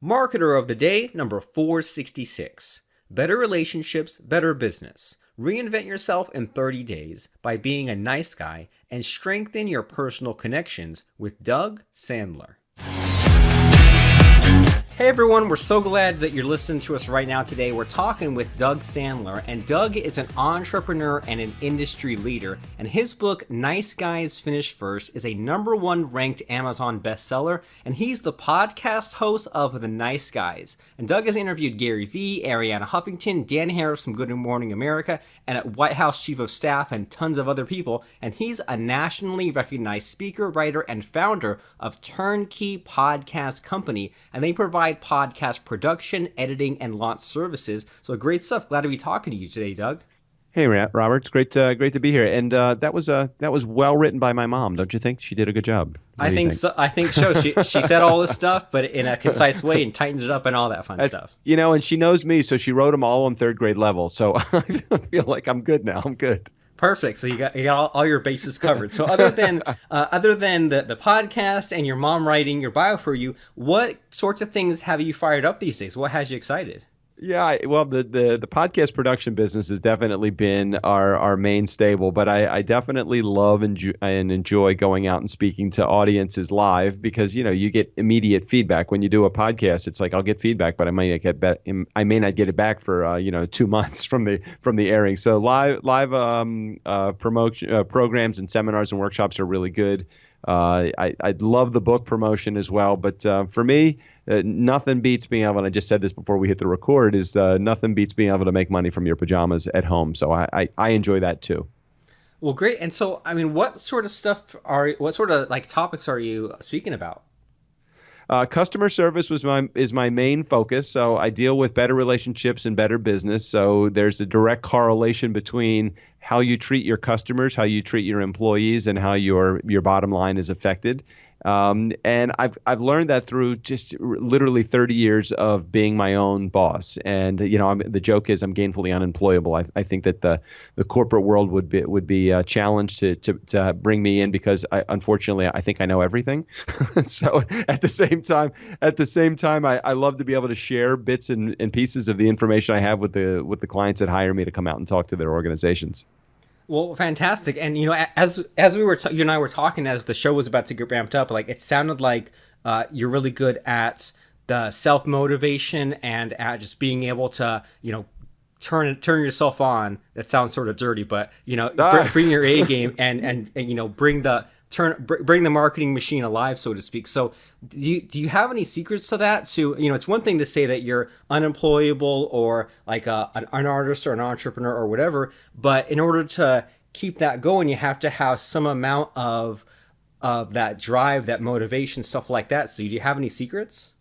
Marketer of the Day, number 466. Better relationships, better business. Reinvent yourself in 30 days by being a nice guy and strengthen your personal connections with Doug Sandler. Hey everyone, we're so glad that you're listening to us right now today. We're talking with Doug Sandler, and Doug is an entrepreneur and an industry leader, and his book, Nice Guys Finish First, is a #1 ranked Amazon bestseller, and he's the podcast host of The Nice Guys. And Doug has interviewed Gary Vee, Arianna Huffington, Dan Harris from Good Morning America, and at White House Chief of Staff, and tons of other people, and he's a nationally recognized speaker, writer, and founder of TurnKey Podcast Company, and they provide podcast production, editing, and launch services. So great stuff. Glad to be talking to you today, Doug. Hey, Robert. It's great to be here. And that was well written by my mom, don't you think? She did a good job. I think so. I think so. She said all this stuff, but in a concise way and tightened it up and all that fun stuff. You know, and she knows me, so she wrote them all on third grade level. So I feel like I'm good now. I'm good. Perfect. So you got all your bases covered. So other than the podcast and your mom writing your bio for you, what sorts of things have you fired up these days? What has you excited? Yeah, well, the podcast production business has definitely been our main stable, but I definitely love and enjoy going out and speaking to audiences live because, you know, you get immediate feedback. When you do a podcast, it's like I'll get feedback, but I may not get it back for 2 months from the airing. So live promotion programs and seminars and workshops are really good. I love the book promotion as well, but for me, nothing beats being able, and I just said this before we hit the record, is nothing beats being able to make money from your pajamas at home. So I enjoy that too. Well, great. And so, I mean, what sort of like topics are you speaking about? Customer service is my main focus. So I deal with better relationships and better business. So there's a direct correlation between how you treat your customers, how you treat your employees, and how your bottom line is affected. And I've learned that through just literally 30 years of being my own boss. And the joke is I'm gainfully unemployable. I think that the corporate world would be challenged to bring me in because unfortunately I think I know everything. So at the same time I love to be able to share bits and pieces of the information I have with the clients that hire me to come out and talk to their organizations. Well, fantastic. And, as we were, you and I were talking as the show was about to get ramped up, like it sounded like you're really good at the self-motivation and at just being able to, turn yourself on. That sounds sort of dirty, but, bring your A game and bring the marketing machine alive, so to speak. So do you have any secrets to that? So, it's one thing to say that you're unemployable or like an artist or an entrepreneur or whatever, but in order to keep that going, you have to have some amount of that drive, that motivation, stuff like that. So do you have any secrets?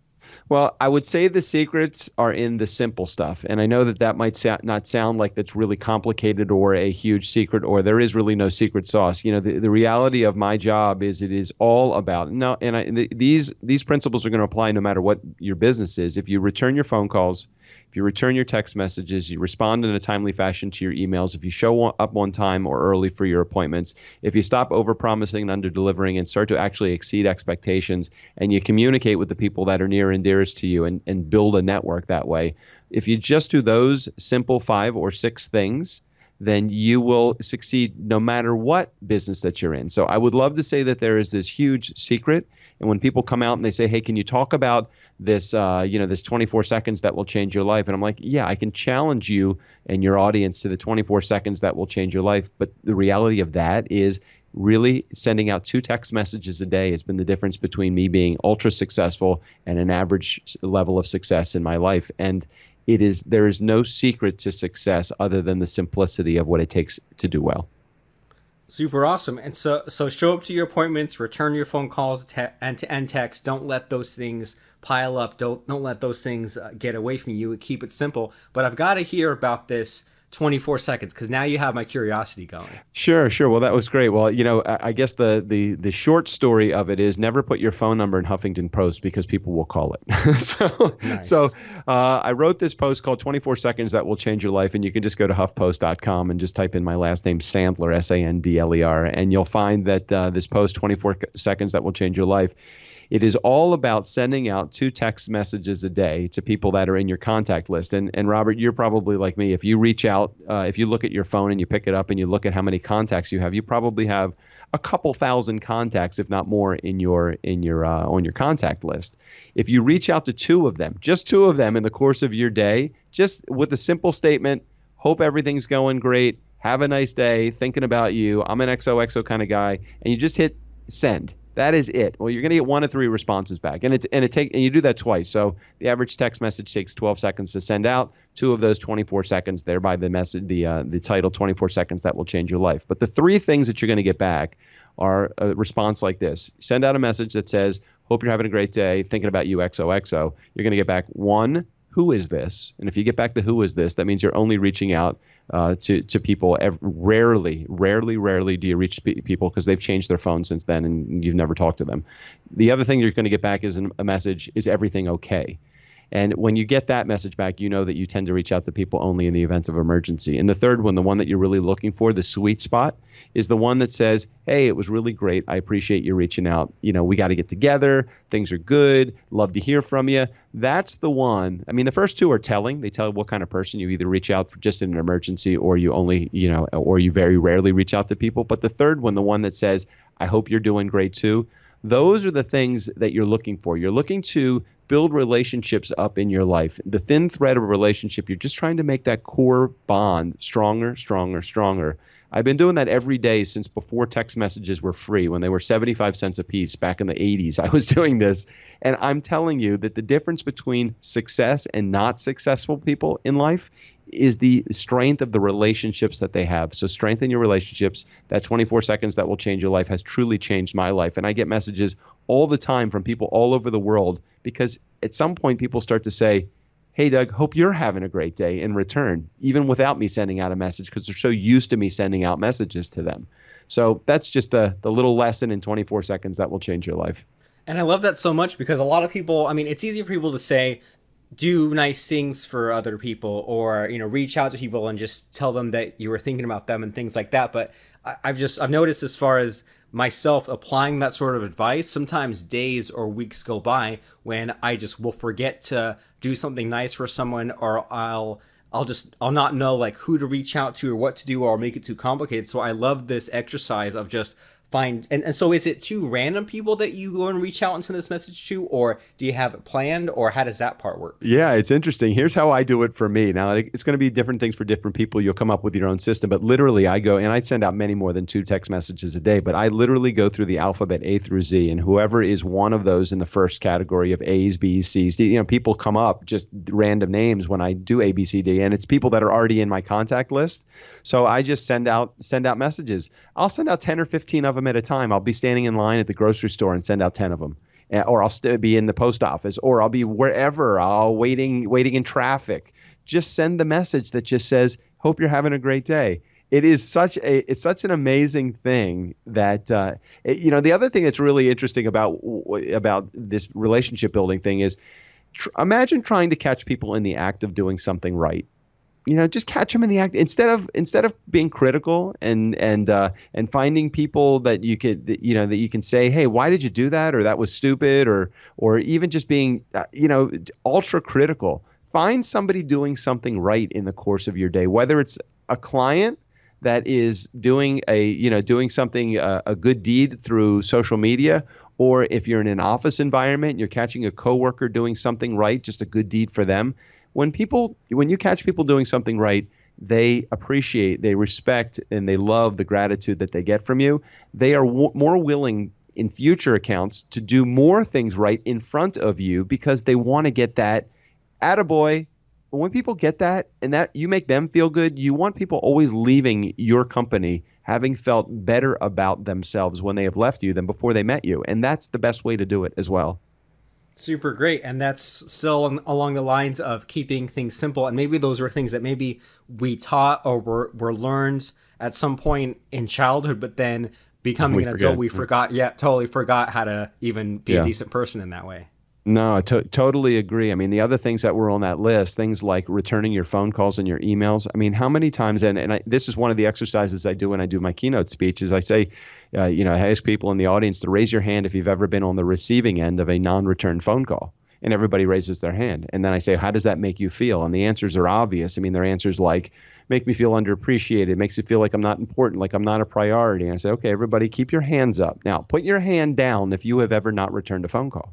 Well, I would say the secrets are in the simple stuff. And I know that might not sound like that's really complicated or a huge secret, or there is really no secret sauce. The reality of my job is it is all about these principles are going to apply no matter what your business is. If you return your phone calls, if you return your text messages, you respond in a timely fashion to your emails, if you show up on time or early for your appointments, if you stop overpromising and under-delivering and start to actually exceed expectations, and you communicate with the people that are near and dearest to you and build a network that way, if you just do those simple 5 or 6 things, then you will succeed no matter what business that you're in. So I would love to say that there is this huge secret. And when people come out and they say, hey, can you talk about this, this 24 seconds that will change your life? And I'm like, yeah, I can challenge you and your audience to the 24 seconds that will change your life. But the reality of that is really sending out 2 text messages a day has been the difference between me being ultra successful and an average level of success in my life. And there is no secret to success other than the simplicity of what it takes to do well. Super awesome. And so show up to your appointments, return your phone calls, end-to-end text. Don't let those things pile up. Don't let those things get away from you. Keep it simple. But I've got to hear about this 24 seconds because now you have my curiosity going. Sure. Well, that was great. Well, I guess the short story of it is never put your phone number in Huffington Post because people will call it. Nice. So I wrote this post called 24 Seconds That Will Change Your Life, and you can just go to huffpost.com and just type in my last name, Sandler, Sandler, and you'll find that this post, 24 Seconds That Will Change Your Life, It is all about sending out 2 text messages a day to people that are in your contact list. And Robert, you're probably like me. If you reach out, if you look at your phone and you pick it up and you look at how many contacts you have, you probably have a couple thousand contacts, if not more, in your on your contact list. If you reach out to 2 of them, just 2 of them in the course of your day, just with a simple statement, hope everything's going great, have a nice day, thinking about you, I'm an XOXO kind of guy, and you just hit send. That is it. Well, you're going to get 1 to 3 responses back, and you do that twice. So the average text message takes 12 seconds to send out. 2 of those 24 seconds, thereby the title 24 seconds that will change your life. But the 3 things that you're going to get back are a response like this. Send out a message that says, hope you're having a great day, thinking about you, XOXO. You're going to get back 1, who is this? And if you get back the who is this, that means you're only reaching out to people. Rarely do you reach people because they've changed their phone since then and you've never talked to them. The other thing you're going to get back is a message, is everything okay? And when you get that message back, you know that you tend to reach out to people only in the event of emergency. And the third one, the one that you're really looking for, the sweet spot, is the one that says, hey, it was really great. I appreciate you reaching out. We got to get together. Things are good. Love to hear from you. That's the one. I mean, the first 2 are telling. They tell what kind of person you either reach out for just in an emergency or you only, or you very rarely reach out to people. But the third one, the one that says, I hope you're doing great too. Those are the things that you're looking for. You're looking to build relationships up in your life. The thin thread of a relationship, you're just trying to make that core bond stronger, stronger, stronger. I've been doing that every day since before text messages were free, when they were 75 cents a piece back in the 80s. I was doing this. And I'm telling you that the difference between success and not successful people in life is the strength of the relationships that they have. So strengthen your relationships. That 24 seconds that will change your life has truly changed my life. And I get messages all the time from people all over the world because at some point people start to say, hey, Doug, hope you're having a great day in return, even without me sending out a message, because they're so used to me sending out messages to them. So that's just the little lesson in 24 seconds that will change your life. And I love that so much because a lot of people, I mean, it's easy for people to say, do nice things for other people or, reach out to people and just tell them that you were thinking about them and things like that. But I've noticed as far as myself applying that sort of advice, sometimes days or weeks go by when I just will forget to do something nice for someone, or I'll not know like who to reach out to or what to do, or make it too complicated. So I love this exercise of just and so is it 2 random people that you go and reach out and send this message to, or do you have it planned, or how does that part work? Yeah, it's interesting. Here's how I do it for me. Now, it's going to be different things for different people. You'll come up with your own system, but literally I go, and I send out many more than 2 text messages a day, but I literally go through the alphabet A through Z, and whoever is one of those in the first category of A's, B's, C's, D, people come up, just random names when I do A, B, C, D, and it's people that are already in my contact list. So I just send out messages. I'll send out 10 or 15 of them at a time. I'll be standing in line at the grocery store and send out 10 of them. Or I'll still be in the post office, or I'll be wherever, I'll waiting in traffic. Just send the message that just says, hope you're having a great day. It's such an amazing thing that, the other thing that's really interesting about this relationship building thing is imagine trying to catch people in the act of doing something right. Just catch them in the act instead of being critical and finding people that you could, that you can say, hey, why did you do that? Or that was stupid, or even just being, ultra critical. Find somebody doing something right in the course of your day, whether it's a client that is doing something, a good deed through social media, or if you're in an office environment, you're catching a coworker doing something right, just a good deed for them. When you catch people doing something right, they appreciate, they respect, and they love the gratitude that they get from you. They are more willing in future accounts to do more things right in front of you because they want to get that attaboy. When people get that and that you make them feel good, you want people always leaving your company having felt better about themselves when they have left you than before they met you. And that's the best way to do it as well. Super great. And that's still along the lines of keeping things simple. And maybe those were things that maybe we taught or were learned at some point in childhood, but then becoming an adult, we forgot. Yeah, totally forgot how to even be a decent person in that way. No, I totally agree. I mean, the other things that were on that list, things like returning your phone calls and your emails. I mean, how many times, this is one of the exercises I do when I do my keynote speeches. I say, I ask people in the audience to raise your hand if you've ever been on the receiving end of a non-returned phone call. And everybody raises their hand. And then I say, how does that make you feel? And the answers are obvious. I mean, they're answers like, make me feel underappreciated, makes me feel like I'm not important, like I'm not a priority. And I say, okay, everybody keep your hands up. Now, put your hand down if you have ever not returned a phone call.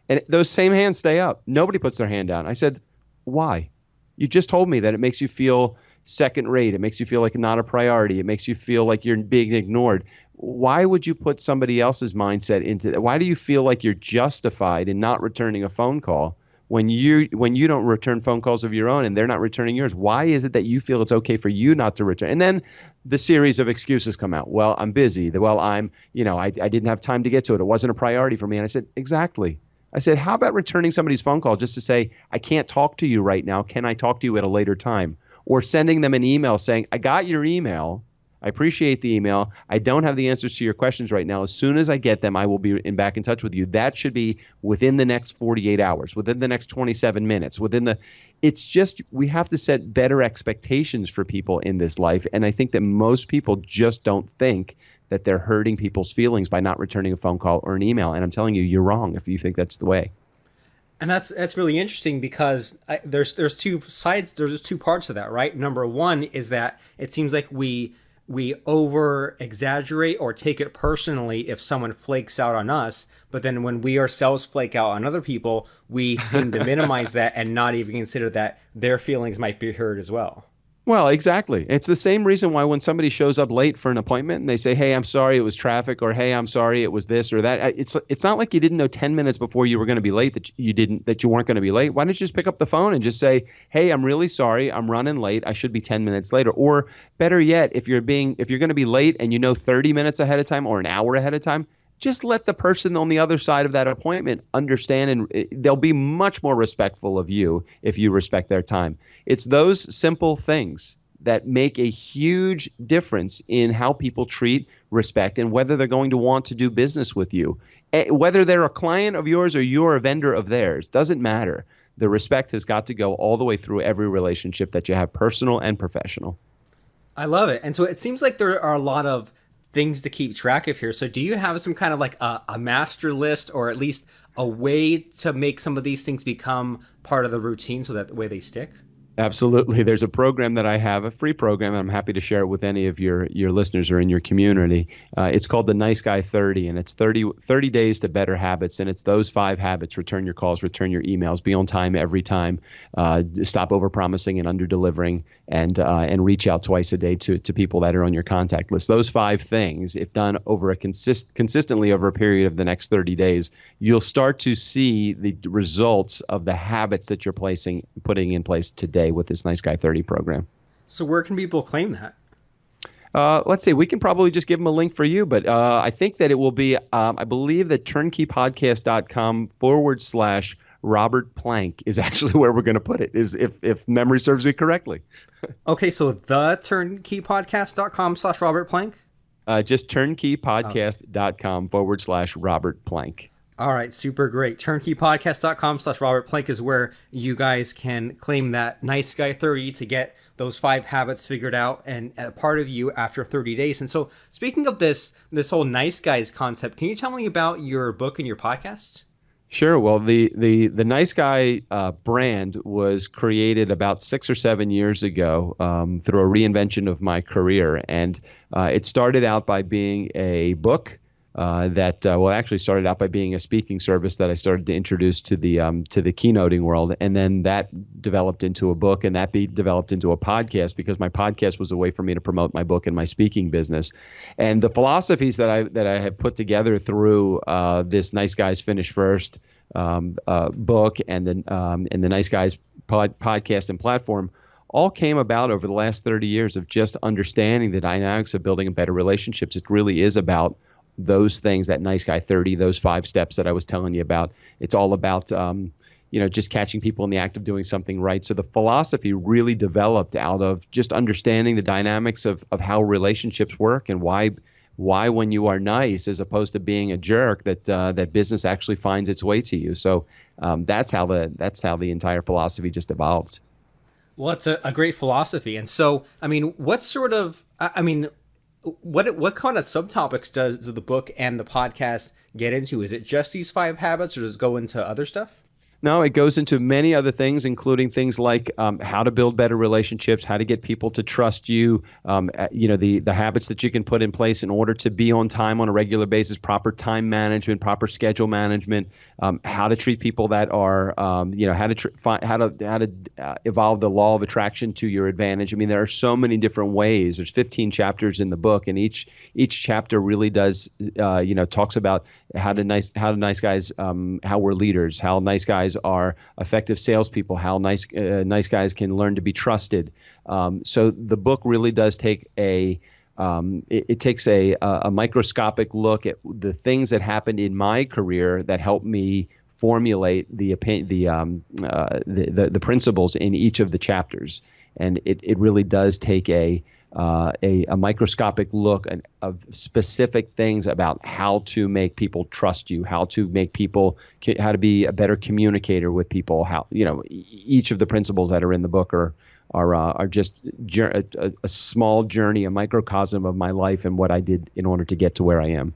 And those same hands stay up. Nobody puts their hand down. I said, why? You just told me that it makes you feel second rate. It makes you feel like not a priority. It makes you feel like you're being ignored. Why would you put somebody else's mindset into that? Why do you feel like you're justified in not returning a phone call when you don't return phone calls of your own and they're not returning yours? Why is it that you feel it's okay for you not to return? And then the series of excuses come out. Well, I'm busy. Well, I didn't have time to get to it. It wasn't a priority for me. And I said, exactly. I said, how about returning somebody's phone call just to say, I can't talk to you right now. Can I talk to you at a later time? Or sending them an email saying, I got your email. I appreciate the email. I don't have the answers to your questions right now. As soon as I get them, I will be back in touch with you. That should be within the next 48 hours, within the next 27 minutes, it's just, we have to set better expectations for people in this life. And I think that most people just don't think that they're hurting people's feelings by not returning a phone call or an email. And I'm telling you, you're wrong if you think that's the way. And that's really interesting because there's two sides. There's two parts of that, right? Number one is that it seems like we over exaggerate or take it personally if someone flakes out on us, but then when we ourselves flake out on other people, we seem to minimize that and not even consider that their feelings might be hurt as well. Well, exactly. It's the same reason why when somebody shows up late for an appointment and they say, hey, I'm sorry it was traffic, or hey, I'm sorry it was this or that. It's not like you didn't know 10 minutes before you were going to be late that you weren't going to be late. Why don't you just pick up the phone and just say, hey, I'm really sorry. I'm running late. I should be 10 minutes later. Or better yet, if you're going to be late and 30 minutes ahead of time or an hour ahead of time, just let the person on the other side of that appointment understand, and they'll be much more respectful of you if you respect their time. It's those simple things that make a huge difference in how people treat, respect, and whether they're going to want to do business with you. Whether they're a client of yours or you're a vendor of theirs, doesn't matter. The respect has got to go all the way through every relationship that you have, personal and professional. I love it. And so it seems like there are a lot of things to keep track of here. So do you have some kind of like a master list, or at least a way to make some of these things become part of the routine so that the way they stick? Absolutely. There's a program that I have, a free program, and I'm happy to share it with any of your listeners or in your community. It's called the Nice Guy 30, and it's 30 days to better habits. And it's those 5 habits: return your calls, return your emails, be on time every time, stop overpromising and underdelivering, and reach out twice a day to people that are on your contact list. Those 5 things, if done over consistently over a period of the next 30 days, you'll start to see the results of the habits that you're putting in place today with this Nice Guy 30 program. So where can people claim that? Let's see. We can probably just give them a link for you, but I think that it will be, I believe that turnkeypodcast.com/Robert Plank is actually where we're going to put it, is if memory serves me correctly. Okay, so the turnkeypodcast.com/Robert Plank? Just turnkeypodcast.com/Robert Plank. All right, super great. TurnKeyPodcast.com/Robert Plank is where you guys can claim that Nice Guy 30 to get those 5 habits figured out and a part of you after 30 days. And so speaking of this whole Nice Guys concept, can you tell me about your book and your podcast? Sure. Well, the Nice Guy brand was created about 6 or 7 years ago through a reinvention of my career. And it started out by being a book that actually started out by being a speaking service that I started to introduce to the keynoting world, and then that developed into a book, and that developed into a podcast, because my podcast was a way for me to promote my book and my speaking business. And the philosophies that I have put together through this Nice Guys Finish First book and the Nice Guys podcast and platform all came about over the last 30 years of just understanding the dynamics of building better relationships. It really is about those things, that Nice Guy 30, those 5 steps that I was telling you about. It's all about, just catching people in the act of doing something right. So the philosophy really developed out of just understanding the dynamics of how relationships work and why why, when you are nice, as opposed to being a jerk, that business actually finds its way to you. So that's how the entire philosophy just evolved. Well, it's a great philosophy. And so, I mean, what sort of, I mean, what kind of subtopics does the book and the podcast get into? Is it just these 5 habits, or does it go into other stuff? No, it goes into many other things, including things like how to build better relationships, how to get people to trust you, the habits that you can put in place in order to be on time on a regular basis, proper time management, proper schedule management, how to treat people that are, how to evolve the law of attraction to your advantage. I mean, there are so many different ways. There's 15 chapters in the book, and each chapter really does, talks about how nice guys, how we're leaders, how nice guys are effective salespeople, how nice guys can learn to be trusted. So the book really does take it takes a microscopic look at the things that happened in my career that helped me formulate the principles in each of the chapters, and it really does take a microscopic look of specific things about how to make people trust you, how to be a better communicator with people. How, each of the principles that are in the book are just a small journey, a microcosm of my life and what I did in order to get to where I am.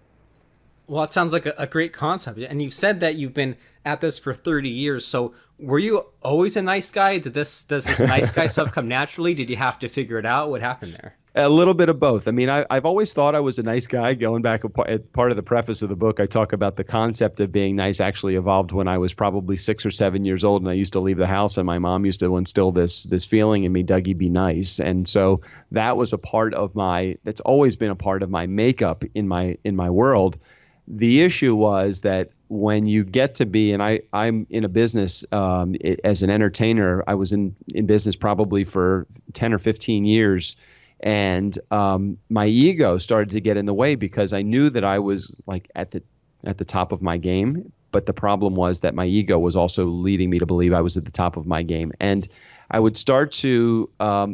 Well, it sounds like a great concept. And you said that you've been at this for 30 years. So were you always a nice guy? Does this nice guy stuff come naturally? Did you have to figure it out? What happened there? A little bit of both. I mean, I've always thought I was a nice guy. Going back, part of the preface of the book, I talk about the concept of being nice actually evolved when I was probably 6 or 7 years old, and I used to leave the house, and my mom used to instill this feeling in me, Dougie, be nice. And so that was that's always been a part of my makeup in my world. The issue was that when you get to be, and I'm in a business as an entertainer, I was in business probably for 10 or 15 years. And my ego started to get in the way because I knew that I was like at the top of my game. But the problem was that my ego was also leading me to believe I was at the top of my game. And I would start to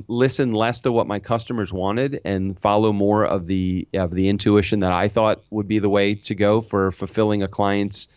listen less to what my customers wanted and follow more of the intuition that I thought would be the way to go for fulfilling a client's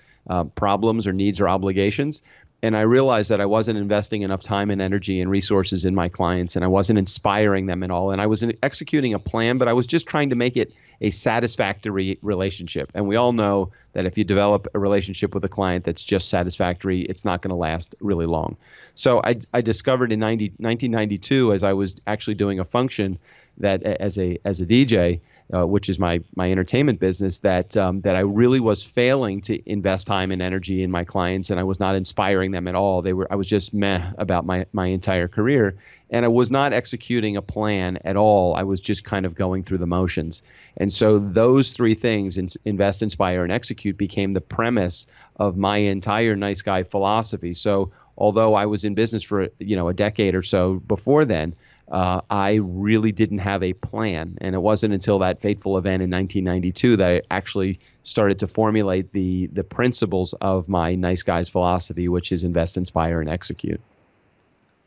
problems or needs or obligations. And I realized that I wasn't investing enough time and energy and resources in my clients, and I wasn't inspiring them at all. And I was executing a plan, but I was just trying to make it a satisfactory relationship. And we all know that if you develop a relationship with a client that's just satisfactory, it's not going to last really long. So I discovered in 1992, as I was actually doing a function that as a DJ, which is my entertainment business, that I really was failing to invest time and energy in my clients, and I was not inspiring them at all. I was just meh about my entire career, and I was not executing a plan at all. I was just kind of going through the motions. And so those 3 things, invest, inspire, and execute, became the premise of my entire nice guy philosophy. So although I was in business for a decade or so before then, I really didn't have a plan. And it wasn't until that fateful event in 1992 that I actually started to formulate the principles of my nice guys philosophy, which is invest, inspire, and execute.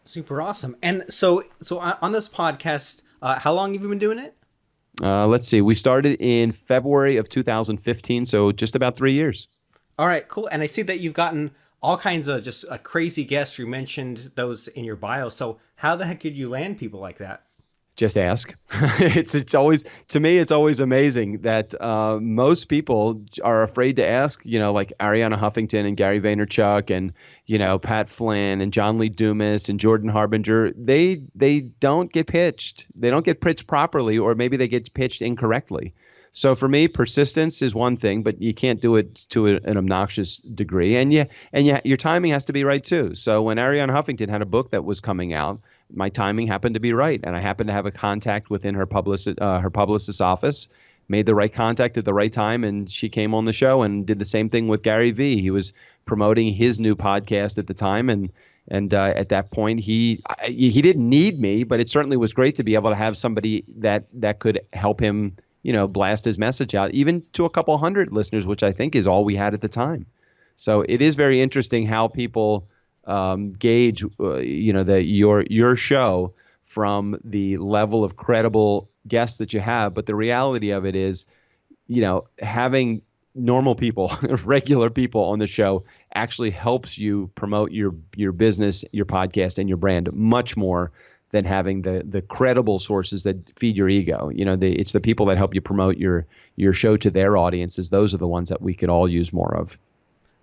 Super awesome. And so on this podcast, how long have you been doing it? Let's see. We started in February of 2015, so just about 3 years. All right, cool. And I see that you've gotten all kinds of just crazy guests. You mentioned those in your bio. So how the heck did you land people like that? Just ask. It's always, to me, it's always amazing that most people are afraid to ask, like Arianna Huffington and Gary Vaynerchuk and, Pat Flynn and John Lee Dumas and Jordan Harbinger. They don't get pitched. They don't get pitched properly, or maybe they get pitched incorrectly. So for me, persistence is one thing, but you can't do it to an obnoxious degree. And your timing has to be right too. So when Arianna Huffington had a book that was coming out, my timing happened to be right, and I happened to have a contact within her publicist's office, made the right contact at the right time, and she came on the show and did the same thing with Gary Vee. He was promoting his new podcast at the time, and at that point he didn't need me, but it certainly was great to be able to have somebody that could help him, blast his message out, even to a couple hundred listeners, which I think is all we had at the time. So it is very interesting how people gauge, your show from the level of credible guests that you have. But the reality of it is, having normal people, regular people on the show actually helps you promote your business, your podcast, and your brand much more than having the credible sources that feed your ego. It's the people that help you promote your show to their audiences. Those are the ones that we could all use more of.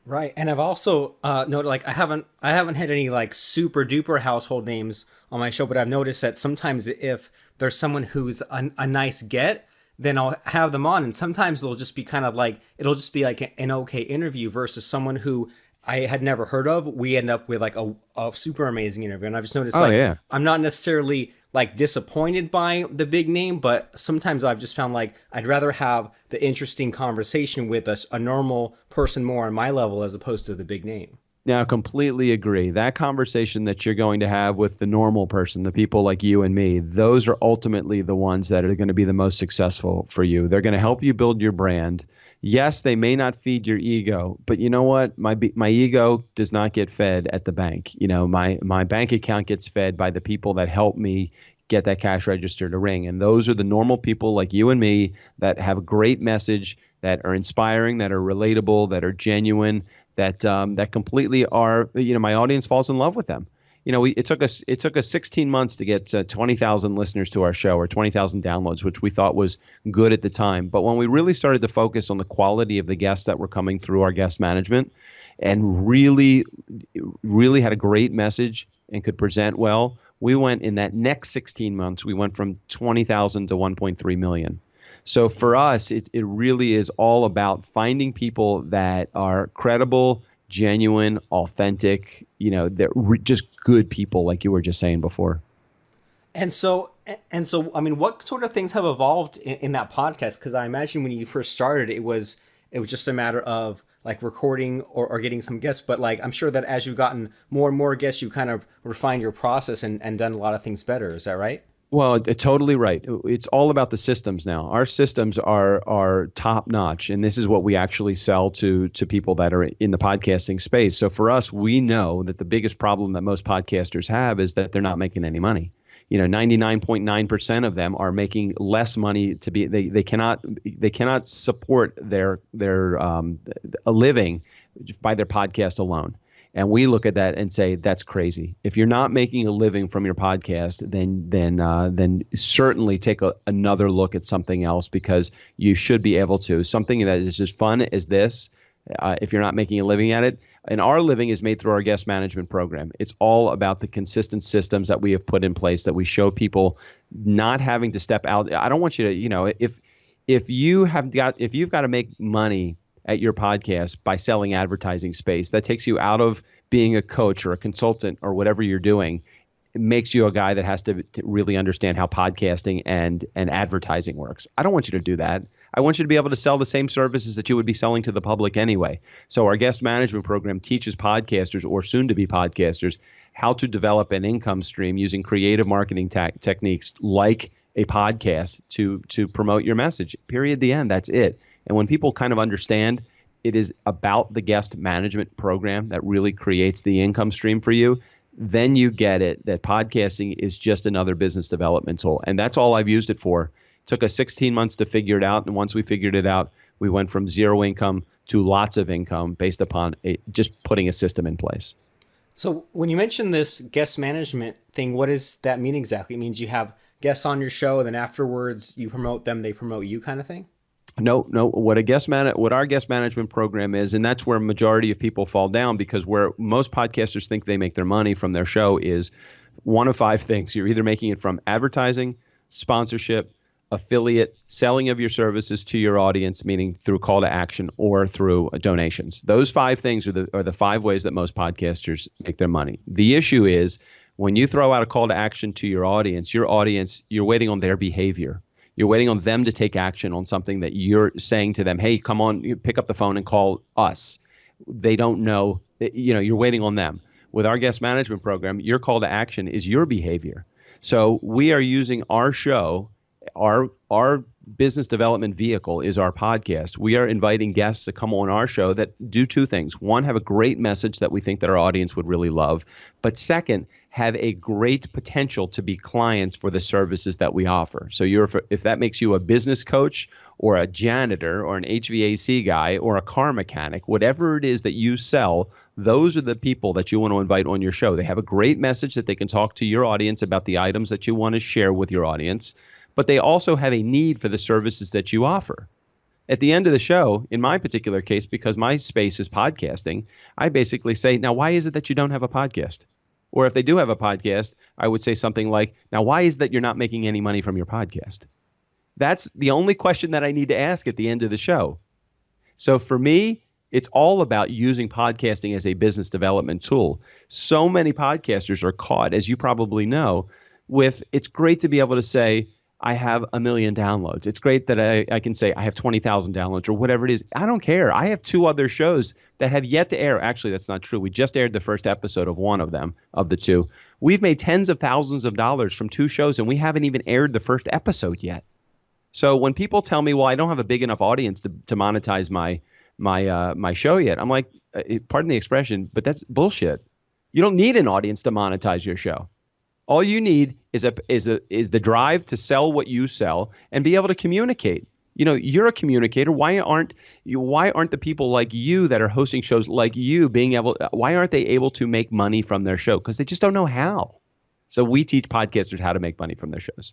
Right, and I've also noted, like, I haven't had any like super duper household names on my show, but I've noticed that sometimes if there's someone who's a nice get, then I'll have them on, and sometimes they'll just be kind of like, it'll just be like an okay interview versus someone who I had never heard of. We end up with like a super amazing interview, and I've just noticed I'm not necessarily like disappointed by the big name, but sometimes I've just found like I'd rather have the interesting conversation with a normal person more on my level as opposed to the big name. Now, completely agree. That conversation that you're going to have with the normal person, the people like you and me, those are ultimately the ones that are going to be the most successful for you. They're going to help you build your brand. Yes, they may not feed your ego, but you know what? My ego does not get fed at the bank. My bank account gets fed by the people that help me get that cash register to ring. And those are the normal people like you and me that have a great message, that are inspiring, that are relatable, that are genuine, that completely are, my audience falls in love with them. It took us 16 months to get 20,000 listeners to our show, or 20,000 downloads, which we thought was good at the time. But when we really started to focus on the quality of the guests that were coming through our guest management, and really had a great message and could present well, we went in that next 16 months, we went from 20,000 to 1.3 million. So for us, it really is all about finding people that are credible, genuine, authentic, they're just good people, like you were just saying before. And so, I mean, what sort of things have evolved in that podcast? Because I imagine when you first started, it was just a matter of like recording or getting some guests. But like, I'm sure that as you've gotten more and more guests, you kind of refined your process and done a lot of things better. Is that right? Well, totally right. It's all about the systems now. Our systems are top notch, and this is what we actually sell to people that are in the podcasting space. So for us, we know that the biggest problem that most podcasters have is that they're not making any money. 99.9% of them are making less money to be. They cannot support their a living by their podcast alone. And we look at that and say, that's crazy. If you're not making a living from your podcast, then certainly take another look at something else, because you should be able to. Something that is as fun as this, if you're not making a living at it. And our living is made through our guest management program. It's all about the consistent systems that we have put in place, that we show people not having to step out. I don't want you to, if you've got to make money at your podcast by selling advertising space, that takes you out of being a coach or a consultant or whatever you're doing. It makes you a guy that has to really understand how podcasting and advertising works. I don't want you to do that. I want you to be able to sell the same services that you would be selling to the public anyway. So our guest management program teaches podcasters, or soon to be podcasters, how to develop an income stream using creative marketing techniques like a podcast to promote your message. Period. The end. That's it. And when people kind of understand it is about the guest management program that really creates the income stream for you, then you get it, that podcasting is just another business development tool. And that's all I've used it for. It took us 16 months to figure it out. And once we figured it out, we went from zero income to lots of income based upon just putting a system in place. So when you mention this guest management thing, what does that mean exactly? It means you have guests on your show, and then afterwards you promote them, they promote you, kind of thing? No. What our guest management program is, and that's where a majority of people fall down, because where most podcasters think they make their money from their show is one of five things. You're either making it from advertising, sponsorship, affiliate, selling of your services to your audience, meaning through call to action, or through donations. Those five things are the five ways that most podcasters make their money. The issue is when you throw out a call to action to your audience, you're waiting on their behavior. You're waiting on them to take action on something that you're saying to them, hey, come on, you pick up the phone and call us. They don't know, you're waiting on them. With our guest management program, your call to action is your behavior. So we are using our show, our business development vehicle is our podcast. We are inviting guests to come on our show that do two things. One, have a great message that we think that our audience would really love. But second, have a great potential to be clients for the services that we offer. So if that makes you a business coach or a janitor or an HVAC guy or a car mechanic, whatever it is that you sell, those are the people that you want to invite on your show. They have a great message that they can talk to your audience about the items that you want to share with your audience, but they also have a need for the services that you offer. At the end of the show, in my particular case, because my space is podcasting, I basically say, now, why is it that you don't have a podcast? Or if they do have a podcast, I would say something like, now, why is it that you're not making any money from your podcast? That's the only question that I need to ask at the end of the show. So for me, it's all about using podcasting as a business development tool. So many podcasters are caught, as you probably know, with it's great to be able to say, I have 1 million downloads. It's great that I can say I have 20,000 downloads or whatever it is. I don't care. I have 2 other shows that have yet to air. Actually, that's not true. We just aired the first episode of one of them, of the 2. We've made tens of thousands of dollars from 2 shows, and we haven't even aired the first episode yet. So when people tell me, well, I don't have a big enough audience to monetize my show yet, I'm like, pardon the expression, but that's bullshit. You don't need an audience to monetize your show. All you need is the drive to sell what you sell and be able to communicate. You know, you're a communicator. Why aren't the people like you that are hosting shows like you why aren't they able to make money from their show? Because they just don't know how. So we teach podcasters how to make money from their shows.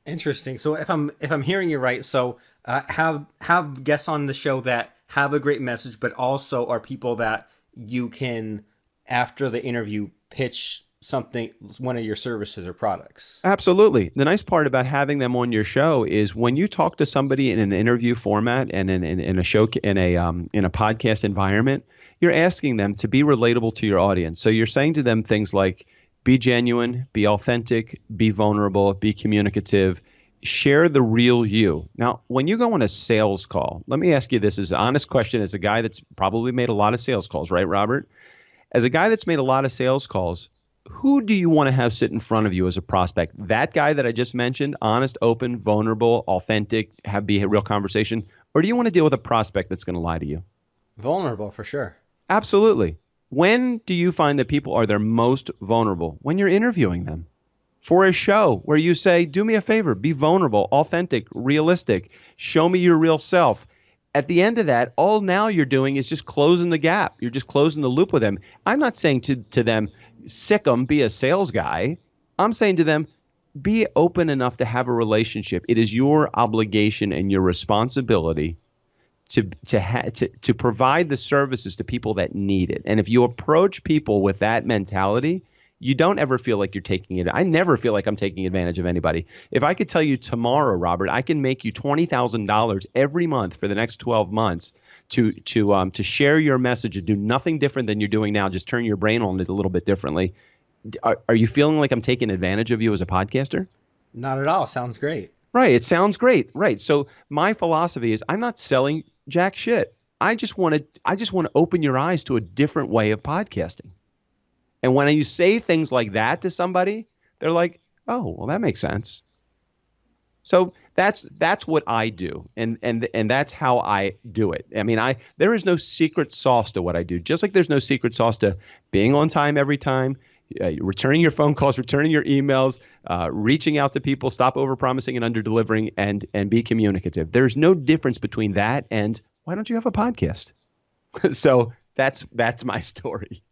Interesting. So if I'm hearing you right, so have guests on the show that have a great message, but also are people that you can, after the interview, pitch one of your services or products. Absolutely. The nice part about having them on your show is when you talk to somebody in an interview format and in a show in a podcast environment, you're asking them to be relatable to your audience. So you're saying to them things like, be genuine, be authentic, be vulnerable, be communicative, share the real you. Now, when you go on a sales call, let me ask you this as an honest question as a guy that's probably made a lot of sales calls, right, Robert? As a guy that's made a lot of sales calls, who do you want to have sit in front of you as a prospect? That guy that I just mentioned, honest, open, vulnerable, authentic, be a real conversation? Or do you want to deal with a prospect that's going to lie to you? Vulnerable, for sure. Absolutely. When do you find that people are their most vulnerable? When you're interviewing them. For a show where you say, do me a favor, be vulnerable, authentic, realistic, show me your real self. At the end of that, all now you're doing is just closing the gap. You're just closing the loop with them. I'm not saying to them, sick them, be a sales guy. I'm saying to them, be open enough to have a relationship. It is your obligation and your responsibility to provide the services to people that need it. And if you approach people with that mentality, you don't ever feel like you're taking it. I never feel like I'm taking advantage of anybody. If I could tell you tomorrow, Robert, I can make you $20,000 every month for the next 12 months to share your message and do nothing different than you're doing now. Just turn your brain on it a little bit differently. Are you feeling like I'm taking advantage of you as a podcaster? Not at all. Sounds great. Right. It sounds great. Right. So my philosophy is I'm not selling jack shit. I just want to open your eyes to a different way of podcasting. And when you say things like that to somebody, they're like, "Oh, well, that makes sense." So that's what I do, and that's how I do it. I mean, there is no secret sauce to what I do. Just like there's no secret sauce to being on time every time, returning your phone calls, returning your emails, reaching out to people, stop overpromising and underdelivering, and be communicative. There's no difference between that and why don't you have a podcast? So that's my story.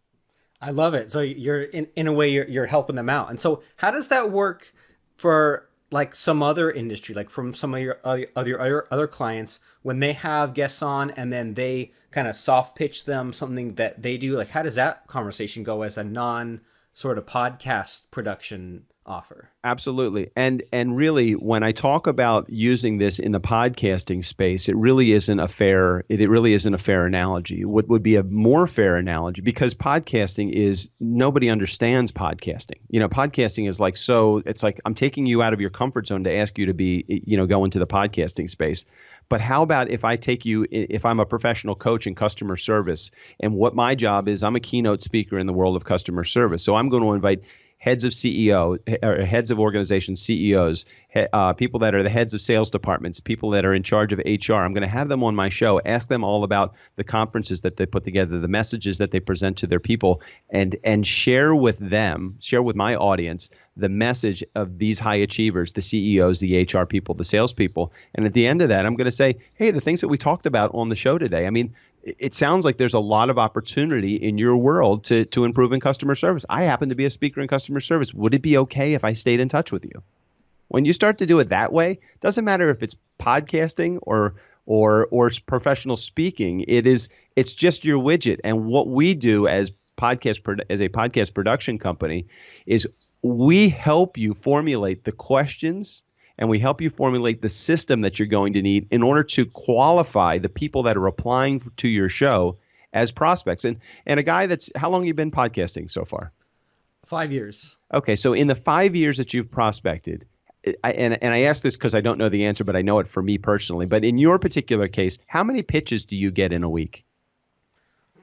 I love it. So you're in a way you're helping them out. And so how does that work for like some other industry, like from some of your other clients when they have guests on and then they kind of soft pitch them something that they do? Like how does that conversation go as a non sort of podcast production offer? Absolutely. And really, when I talk about using this in the podcasting space, it really isn't a fair analogy. What would be a more fair analogy, because podcasting is, nobody understands podcasting. You know, podcasting is like, so it's like I'm taking you out of your comfort zone to ask you to be, go into the podcasting space. But how about if I'm a professional coach in customer service, and what my job is, I'm a keynote speaker in the world of customer service. So I'm going to invite, heads of CEO or heads of organizations, CEOs, people that are the heads of sales departments, people that are in charge of HR. I'm going to have them on my show, ask them all about the conferences that they put together, the messages that they present to their people, and share with my audience the message of these high achievers, the CEOs, the HR people, the salespeople. And at the end of that, I'm going to say, hey, the things that we talked about on the show today, I mean, it sounds like there's a lot of opportunity in your world to improve in customer service. I happen to be a speaker in customer service. Would it be okay if I stayed in touch with you? When you start to do it that way, it doesn't matter if it's podcasting or professional speaking. It's just your widget. And what we do as a podcast production company is we help you formulate the questions and we help you formulate the system that you're going to need in order to qualify the people that are applying to your show as prospects. And a guy how long have you been podcasting so far? 5 years. Okay, so in the 5 years that you've prospected, and I ask this because I don't know the answer, but I know it for me personally. But in your particular case, how many pitches do you get in a week?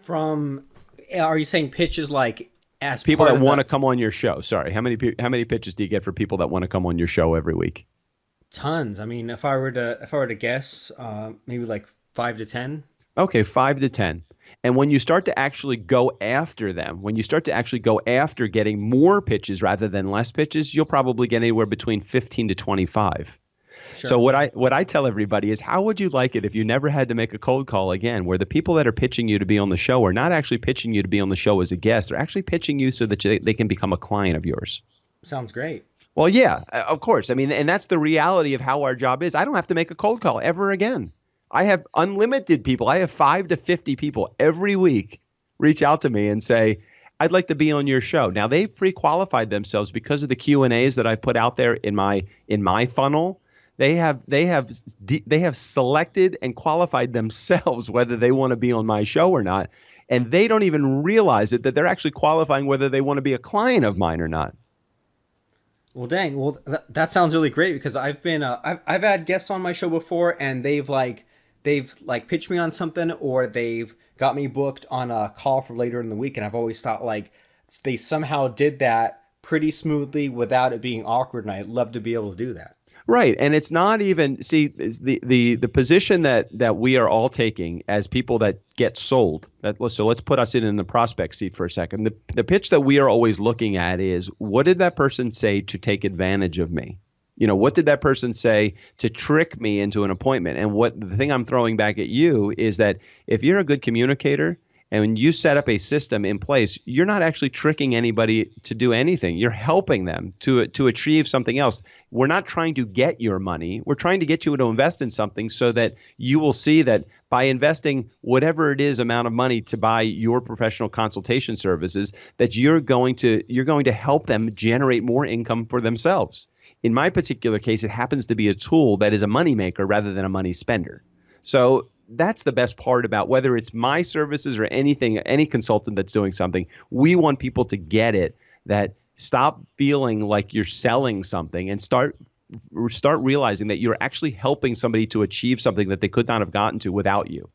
Are you saying pitches like as people that want to come on your show? Sorry, how many pitches do you get for people that want to come on your show every week? Tons. I mean, if I were to guess, maybe like 5 to 10. Okay, 5 to 10. And when you start to actually go after them, when you start to actually go after getting more pitches rather than less pitches, you'll probably get anywhere between 15 to 25. Sure. So what I tell everybody is, how would you like it if you never had to make a cold call again, where the people that are pitching you to be on the show are not actually pitching you to be on the show as a guest, they're actually pitching you so that they can become a client of yours? Sounds great. Well, yeah, of course. I mean, and that's the reality of how our job is. I don't have to make a cold call ever again. I have unlimited people. I have 5 to 50 people every week reach out to me and say, I'd like to be on your show. Now, they've pre-qualified themselves because of the Q&As that I put out there in my funnel. They have selected and qualified themselves whether they want to be on my show or not. And they don't even realize it, that they're actually qualifying whether they want to be a client of mine or not. Well, dang. Well, that sounds really great, because I've been I've had guests on my show before, and they've pitched me on something, or they've got me booked on a call for later in the week, and I've always thought like they somehow did that pretty smoothly without it being awkward, and I'd love to be able to do that. Right. And it's not even, see, the position that we are all taking as people that get sold. So let's put us in the prospect seat for a second. The pitch that we are always looking at is, what did that person say to take advantage of me? You know, what did that person say to trick me into an appointment? And the thing I'm throwing back at you is that if you're a good communicator, and when you set up a system in place, you're not actually tricking anybody to do anything. You're helping them to achieve something else. We're not trying to get your money. We're trying to get you to invest in something so that you will see that by investing whatever it is amount of money to buy your professional consultation services, that you're going to help them generate more income for themselves. In my particular case, it happens to be a tool that is a moneymaker rather than a money spender. So that's the best part about whether it's my services or anything, any consultant that's doing something. We want people to get it, that stop feeling like you're selling something and start realizing that you're actually helping somebody to achieve something that they could not have gotten to without you.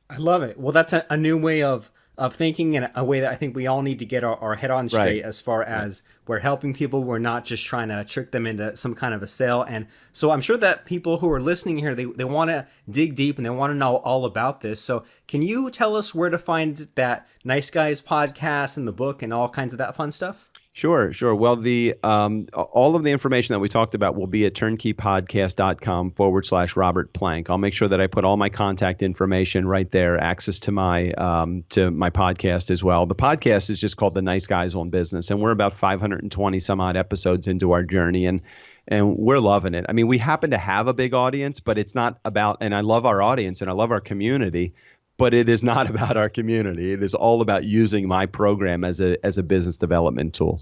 I love it. Well, that's a new way of thinking, and a way that I think we all need to get our head on straight, right, as far as we're helping people. We're not just trying to trick them into some kind of a sale. And so I'm sure that people who are listening here, they want to dig deep and they want to know all about this. So can you tell us where to find that Nice Guys podcast and the book and all kinds of that fun stuff? Sure. Well, all of the information that we talked about will be at turnkeypodcast.com/Robert Plank. I'll make sure that I put all my contact information right there, access to my podcast as well. The podcast is just called The Nice Guys on Business, and we're about 520 some odd episodes into our journey, and we're loving it. I mean, we happen to have a big audience, but it's not about, and I love our audience and I love our community, but it is not about our community. It is all about using my program as a business development tool.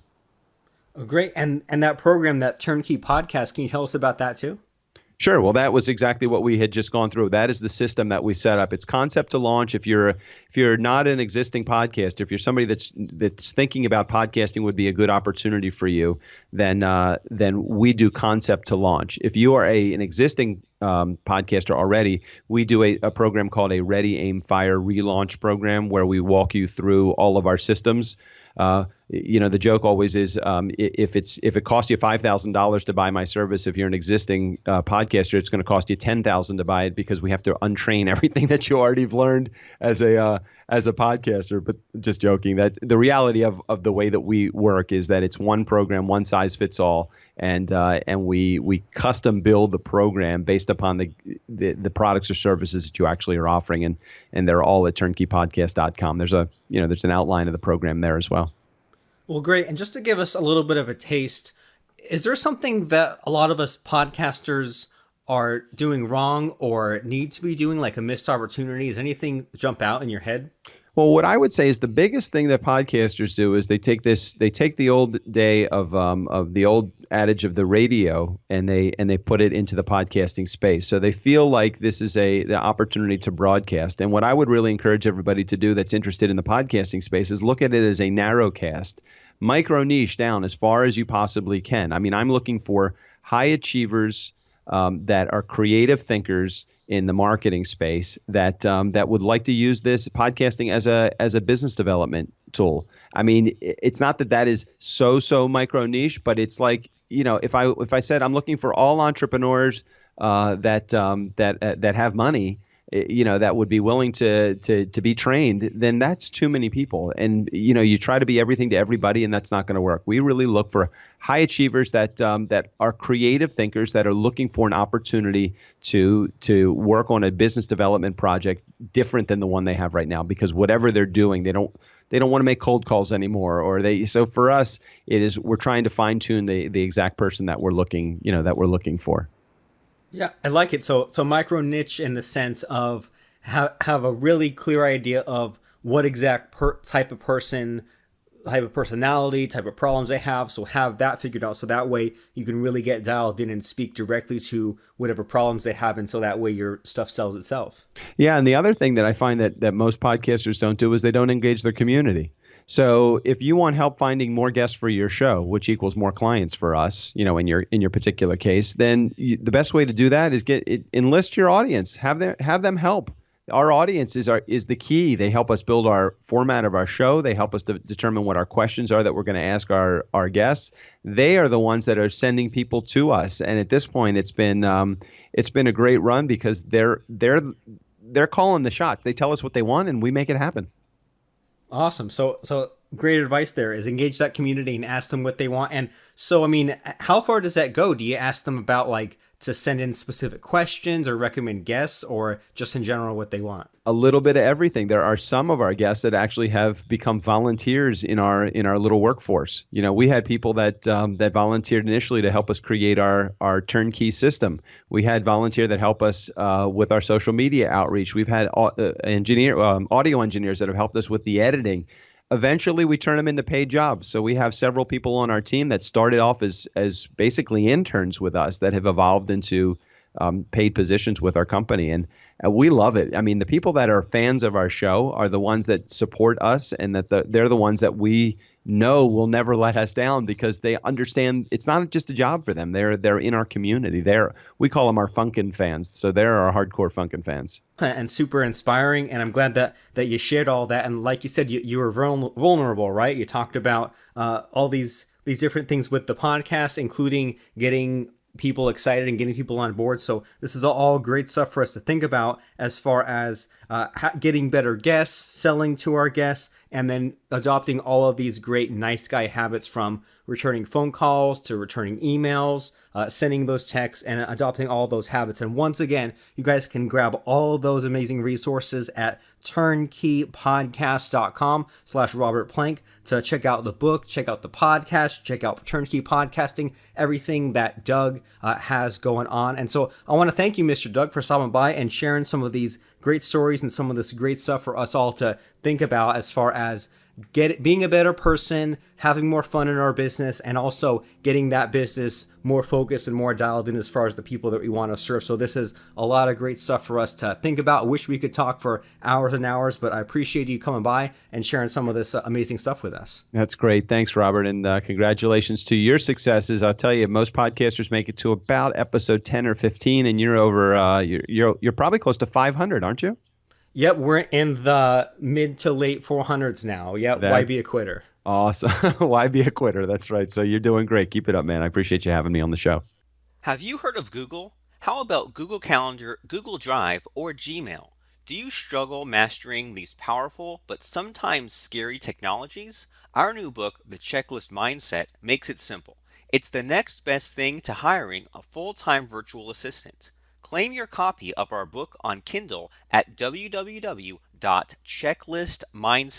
Oh, great. And that program, that TurnKey Podcast, can you tell us about that too? Sure. Well, that was exactly what we had just gone through. That is the system that we set up. It's concept to launch. If you're not an existing podcaster, if you're somebody that's thinking about podcasting would be a good opportunity for you, then we do concept to launch. If you are an existing podcaster already, we do a program called a Ready, Aim, Fire relaunch program where we walk you through all of our systems. The joke always is if it costs you $5,000 to buy my service, if you're an existing podcaster, it's going to cost you $10,000 to buy it because we have to untrain everything that you already have learned as a podcaster. But just joking. That the reality of the way that we work is that it's one program, one size fits all, and we custom build the program based upon the products or services that you actually are offering, and they're all at turnkeypodcast.com. There's an outline of the program there as well. Well, great. And just to give us a little bit of a taste, is there something that a lot of us podcasters are doing wrong or need to be doing, like a missed opportunity? Does anything jump out in your head? Well, what I would say is the biggest thing that podcasters do is they take the old day of the old adage of the radio and they put it into the podcasting space. So they feel like this is the opportunity to broadcast. And what I would really encourage everybody to do that's interested in the podcasting space is look at it as a narrowcast, micro niche down as far as you possibly can. I mean, I'm looking for high achievers that are creative thinkers in the marketing space that would like to use this podcasting as a business development tool. I mean, it's not that is so micro niche, but it's like, if I said I'm looking for all entrepreneurs that have money, that would be willing to be trained, then that's too many people. And, you try to be everything to everybody, and that's not going to work. We really look for high achievers that are creative thinkers that are looking for an opportunity to work on a business development project different than the one they have right now, because whatever they're doing, they don't want to make cold calls anymore, so for us, we're trying to fine tune the exact person that we're looking for. Yeah, I like it. So micro niche in the sense of have a really clear idea of what exact type of person, type of personality, type of problems they have. So have that figured out. So that way you can really get dialed in and speak directly to whatever problems they have. And so that way your stuff sells itself. Yeah. And the other thing that I find that most podcasters don't do is they don't engage their community. So if you want help finding more guests for your show, which equals more clients for us, in your particular case, then the best way to do that is enlist your audience, have them help. Our audience is the key. They help us build our format of our show. They help us to determine what our questions are that we're going to ask our guests. They are the ones that are sending people to us. And at this point, it's been a great run because they're calling the shots. They tell us what they want, and we make it happen. Awesome. So great advice there is engage that community and ask them what they want. And so, I mean, how far does that go? Do you ask them about to send in specific questions or recommend guests, or just in general what they want? A little bit of everything. There are some of our guests that actually have become volunteers in our little workforce. We had people that volunteered initially to help us create our turnkey system. We had volunteer that help us with our social media outreach. We've had audio engineers that have helped us with the editing. Eventually, we turn them into paid jobs. So we have several people on our team that started off as basically interns with us that have evolved into paid positions with our company. And we love it. I mean, the people that are fans of our show are the ones that support us, and that they're the ones that we know will never let us down because they understand it's not just a job for them. They're in our community. We call them our Funkin' fans. So they're our hardcore Funkin' fans. And super inspiring. And I'm glad that you shared all that. And like you said, you were vulnerable, right? You talked about all these different things with the podcast, including getting people excited and getting people on board. So this is all great stuff for us to think about as far as getting better guests, selling to our guests, and then adopting all of these great nice guy habits, from returning phone calls to returning emails, sending those texts, and adopting all those habits. And once again, you guys can grab all of those amazing resources at turnkeypodcast.com/Robert Plank to check out the book, check out the podcast, check out Turnkey Podcasting, everything that Doug has going on. And so I want to thank you, Mr. Doug, for stopping by and sharing some of these great stories and some of this great stuff for us all to think about as far as being a better person, having more fun in our business, and also getting that business more focused and more dialed in as far as the people that we want to serve. So this is a lot of great stuff for us to think about. I wish we could talk for hours and hours, but I appreciate you coming by and sharing some of this amazing stuff with us. That's great. Thanks, Robert. And congratulations to your successes. I'll tell you, most podcasters make it to about episode 10 or 15, and you're over, you're probably close to 500, aren't you? Yep, we're in the mid to late 400s now. Yep, why be a quitter? Awesome. Why be a quitter? That's right. So you're doing great. Keep it up, man. I appreciate you having me on the show. Have you heard of Google? How about Google Calendar, Google Drive, or Gmail? Do you struggle mastering these powerful but sometimes scary technologies? Our new book, The Checklist Mindset, makes it simple. It's the next best thing to hiring a full-time virtual assistant. Claim your copy of our book on Kindle at www.checklistmindset.com.